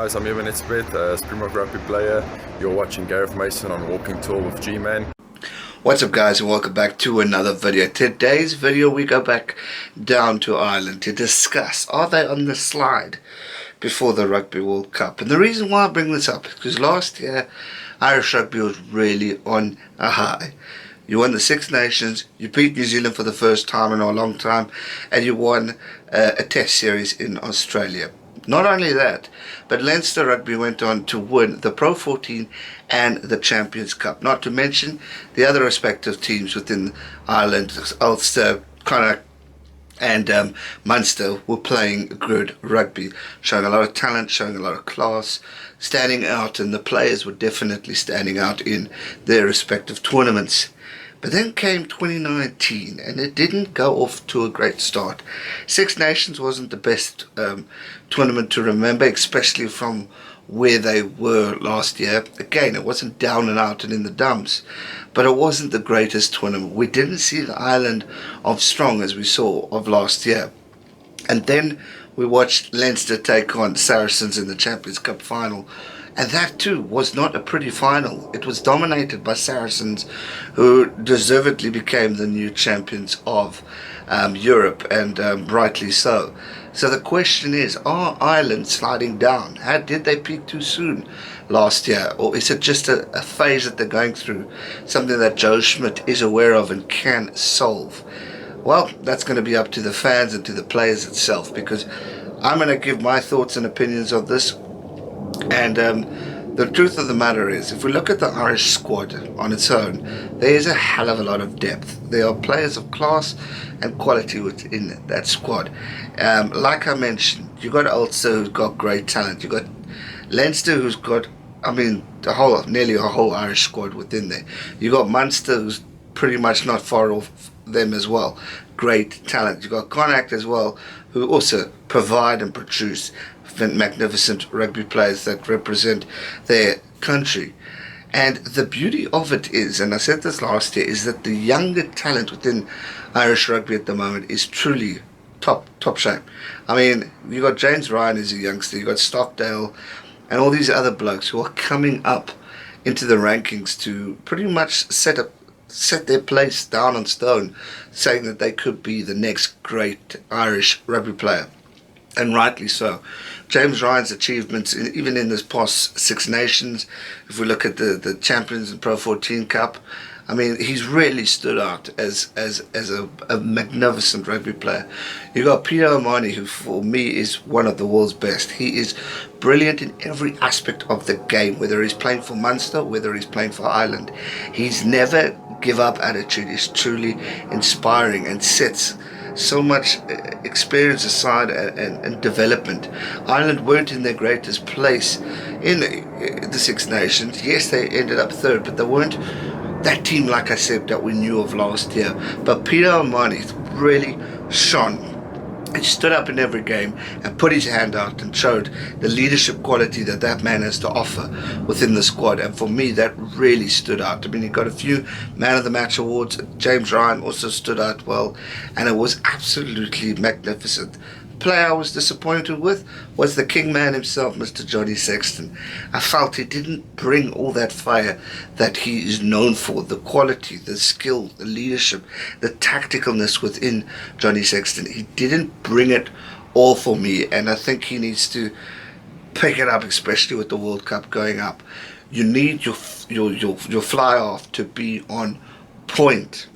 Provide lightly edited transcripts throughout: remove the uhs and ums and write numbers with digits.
guys, I'm Evan Etzebeth, Springbok Rugby player. You're watching Gareth Mason on Walking Tour with G-Man. What's up guys, and welcome back to another video. Today's video we go back down to Ireland to discuss, are they on the slide before the Rugby World Cup? And the reason why I bring this up is because last year Irish rugby was really on a high. You won the Six Nations, you beat New Zealand for the first time in a long time, and you won a test series in Australia. Not only that, but Leinster Rugby went on to win the PRO14 and the Champions Cup. Not to mention the other respective teams within Ireland, Ulster, Connacht and Munster were playing good rugby, showing a lot of talent, showing a lot of class, standing out, and the players were definitely standing out in their respective tournaments. But then came 2019 and it didn't go off to a great start. Six Nations wasn't the best tournament to remember, especially from where they were last year. Again, it wasn't down and out and in the dumps, but it wasn't the greatest tournament. We didn't see the island of strong as we saw of last year. And then we watched Leinster take on Saracens in the Champions Cup final. And that too was not a pretty final. It was dominated by Saracens, who deservedly became the new champions of Europe, and rightly so. So the question is, are Ireland sliding down? How did they peak too soon last year? Or is it just a phase that they're going through, something that Joe Schmidt is aware of and can solve? Well, that's going to be up to the fans and to the players itself, because I'm going to give my thoughts and opinions of this. And the truth of the matter is, if we look at the Irish squad on its own, there is a hell of a lot of depth. There are players of class and quality within that squad. Like I mentioned, you got Ulster, who's got great talent. You got Leinster, who's got, nearly a whole Irish squad within there. You got Munster, who's pretty much not far off them as well. Great talent. You got Connacht as well, who also provide and produce magnificent rugby players that represent their country. And the beauty of it is, and I said this last year, is that the younger talent within Irish rugby at the moment is truly top shape. I mean, you got James Ryan as a youngster, you got Stockdale and all these other blokes who are coming up into the rankings to pretty much set their place down on stone, saying that they could be the next great Irish rugby player. And rightly so. James Ryan's achievements, even in this past Six Nations, if we look at the Champions and PRO14 Cup, I mean, he's really stood out as a magnificent rugby player. You got Peter O'Mahony, who for me is one of the world's best. He is brilliant in every aspect of the game, whether he's playing for Munster, whether he's playing for Ireland. He's never give up attitude. Is truly inspiring and sets so much experience aside and development. Ireland weren't in their greatest place in the Six Nations. Yes, they ended up third, but they weren't that team, like I said, that we knew of last year. But Peter O'Mahony really shone. He stood up in every game and put his hand out and showed the leadership quality that man has to offer within the squad. And for me, that really stood out. I mean, he got a few Man of the Match awards. James Ryan also stood out well, and it was absolutely magnificent. The player I was disappointed with was the king man himself, Mr. Johnny Sexton. I felt he didn't bring all that fire that he is known for, the quality, the skill, the leadership, the tacticalness within Johnny Sexton. He didn't bring it all for me, and I think he needs to pick it up, especially with the World Cup going up. You need your fly off to be on point.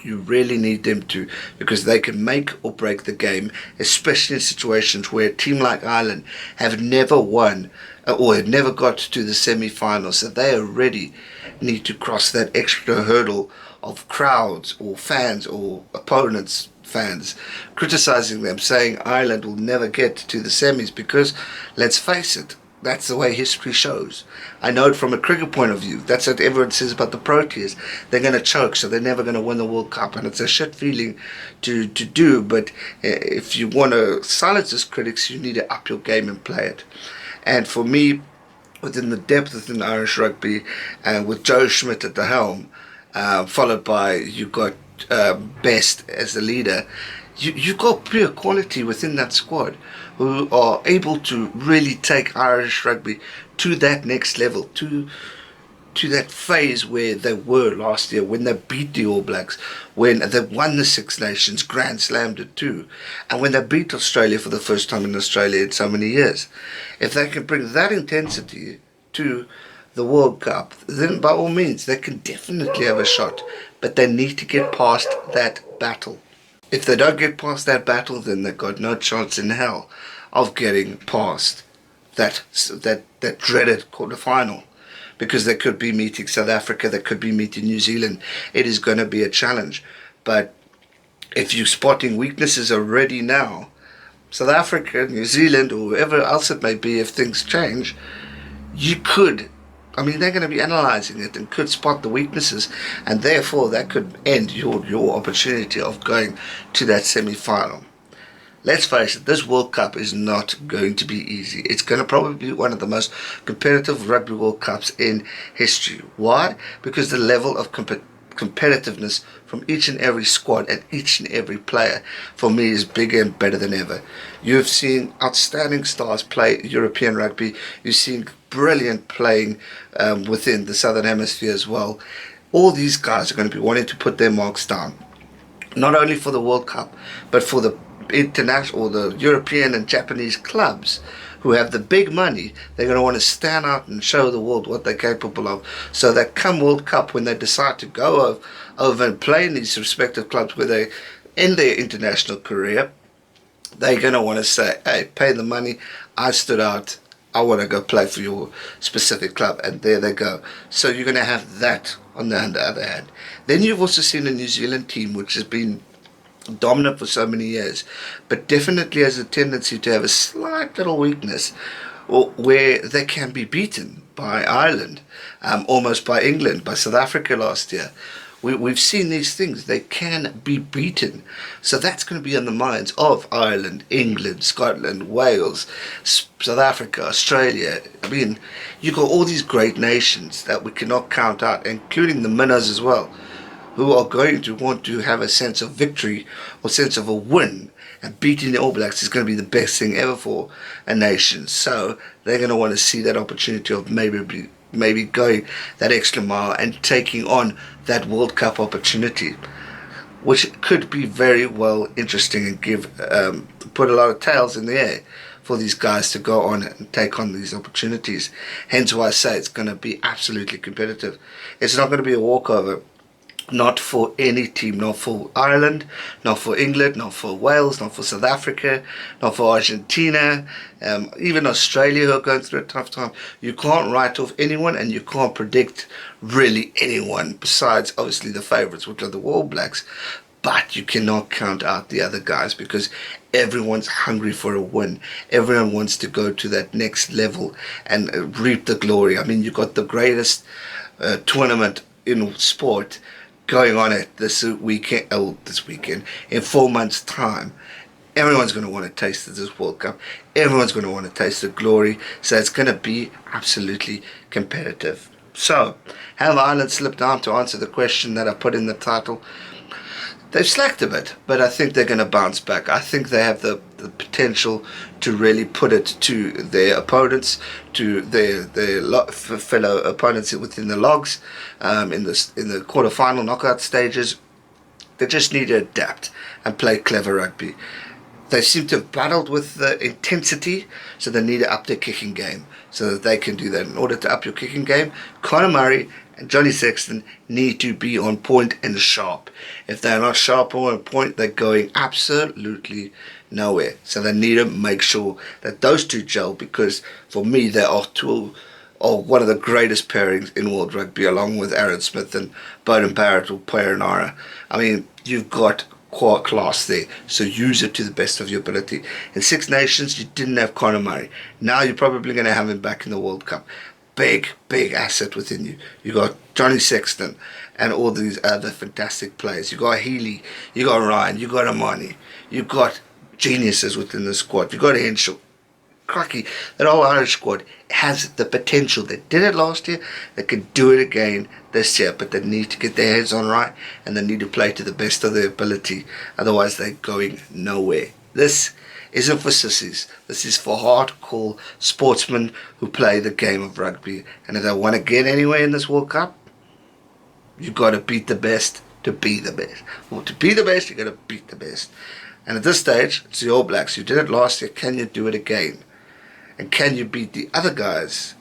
You really need them to, because they can make or break the game, especially in situations where a team like Ireland have never won or have never got to the semi-finals. So they already need to cross that extra hurdle of crowds or fans or opponents' fans criticizing them, saying Ireland will never get to the semis, because let's face it, that's the way history shows. I know it from a cricket point of view. That's what everyone says about the Proteas. They're going to choke, so they're never going to win the World Cup. And it's a shit feeling to do. But if you want to silence those critics, you need to up your game and play it. And for me, within the depth within Irish rugby, and with Joe Schmidt at the helm, followed by, you got Best as the leader, you've got pure quality within that squad who are able to really take Irish rugby to that next level, to that phase where they were last year when they beat the All Blacks, when they won the Six Nations, Grand Slammed it too, and when they beat Australia for the first time in Australia in so many years. If they can bring that intensity to the World Cup, then by all means they can definitely have a shot, but they need to get past that battle. If they don't get past that battle, then they've got no chance in hell of getting past that dreaded quarterfinal, because they could be meeting South Africa, they could be meeting New Zealand. It is going to be a challenge. But if you're spotting weaknesses already now, South Africa, New Zealand, or whoever else it may be, if things change, you could, I mean, they're going to be analysing it and could spot the weaknesses, and therefore that could end your opportunity of going to that semi-final. Let's face it, this World Cup is not going to be easy. It's going to probably be one of the most competitive Rugby World Cups in history. Why? Because the level of competitiveness from each and every squad and each and every player, for me, is bigger and better than ever. You've seen outstanding stars play European rugby. You've seen brilliant playing within the Southern Hemisphere as well. All these guys are going to be wanting to put their marks down, not only for the World Cup, but for the international or the European and Japanese clubs who have the big money. They're going to want to stand out and show the world what they're capable of, so that come World Cup, when they decide to go over and play in these respective clubs where they end their international career, they're going to want to say, hey, pay the money, I stood out, I want to go play for your specific club, and there they go. So you're going to have that on the other hand. Then you've also seen a New Zealand team which has been dominant for so many years, but definitely has a tendency to have a slight little weakness, or where they can be beaten by Ireland, almost by England, by South Africa last year. We've seen these things. They can be beaten. So that's going to be on the minds of Ireland, England, Scotland, Wales, South Africa, Australia. I mean, you've got all these great nations that we cannot count out, including the minnows as well, who are going to want to have a sense of victory or sense of a win, and beating the All Blacks is going to be the best thing ever for a nation. So they're going to want to see that opportunity of maybe going that extra mile and taking on that World Cup opportunity, which could be very well interesting and give put a lot of tails in the air for these guys to go on and take on these opportunities. Hence why I say it's going to be absolutely competitive. It's not going to be a walkover. Not for any team, not for Ireland, not for England, not for Wales, not for South Africa, not for Argentina, even Australia, who are going through a tough time. You can't write off anyone, and you can't predict really anyone besides obviously the favourites, which are the All Blacks. But you cannot count out the other guys, because everyone's hungry for a win. Everyone wants to go to that next level and reap the glory. I mean, you've got the greatest tournament in sport going on it this weekend, in 4 months' time. Everyone's going to want to taste of this World Cup. Everyone's going to want to taste the glory. So it's going to be absolutely competitive. So, have Ireland slipped down, to answer the question that I put in the title? They've slacked a bit, but I think they're going to bounce back. I think they have the potential to really put it to their opponents, to their fellow opponents within the logs, in the quarter-final knockout stages. They just need to adapt and play clever rugby. They seem to have battled with the intensity, so they need to up their kicking game so that they can do that. In order to up your kicking game, Conor Murray and Johnny Sexton need to be on point and sharp. If they're not sharp or on point, they're going absolutely nowhere. So they need to make sure that those two gel, because for me they are one of the greatest pairings in world rugby, along with Aaron Smith and Beauden Barrett or Perenara. I mean, you've got core class there, so use it to the best of your ability. In Six Nations, you didn't have Conor Murray. Now you're probably going to have him back in the World Cup. Big asset within you. You got Johnny Sexton and all these other fantastic players. You got Healy, you got Ryan, you got Amani, you got geniuses within the squad. You got Henshaw. crikey, that whole Irish squad has the potential. They did it last year, they could do it again this year, but they need to get their heads on right, and they need to play to the best of their ability, otherwise they're going nowhere. This isn't for sissies. This is for hardcore sportsmen who play the game of rugby, and if they want to get anywhere in this World Cup, you've got to beat the best to be the best. Well, to be the best, you've got to beat the best. And at this stage, it's the All Blacks. You did it last year. Can you do it again? And can you beat the other guys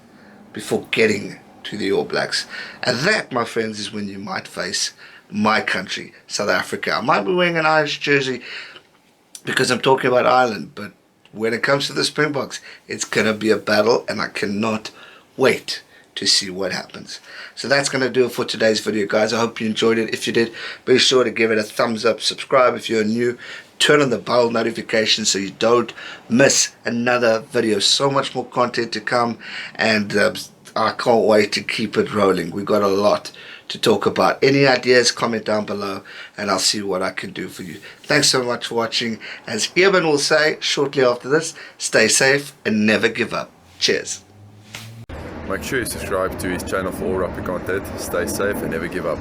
before getting to the All Blacks? And that, my friends, is when you might face my country, South Africa. I might be wearing an Irish jersey because I'm talking about Ireland, but when it comes to the Springboks, it's going to be a battle, and I cannot wait to see what happens. So that's going to do it for today's video, guys. I hope you enjoyed it. If you did, be sure to give it a thumbs up, subscribe if you're new, turn on the bell notification so you don't miss another video. So much more content to come, and I can't wait to keep it rolling. We've got a lot to talk about. Any ideas, comment down below, and I'll see what I can do for you. Thanks so much for watching. As Eamon will say shortly after this, stay safe and never give up. Cheers. Make sure you subscribe to his channel for all rugby content. Stay safe and never give up.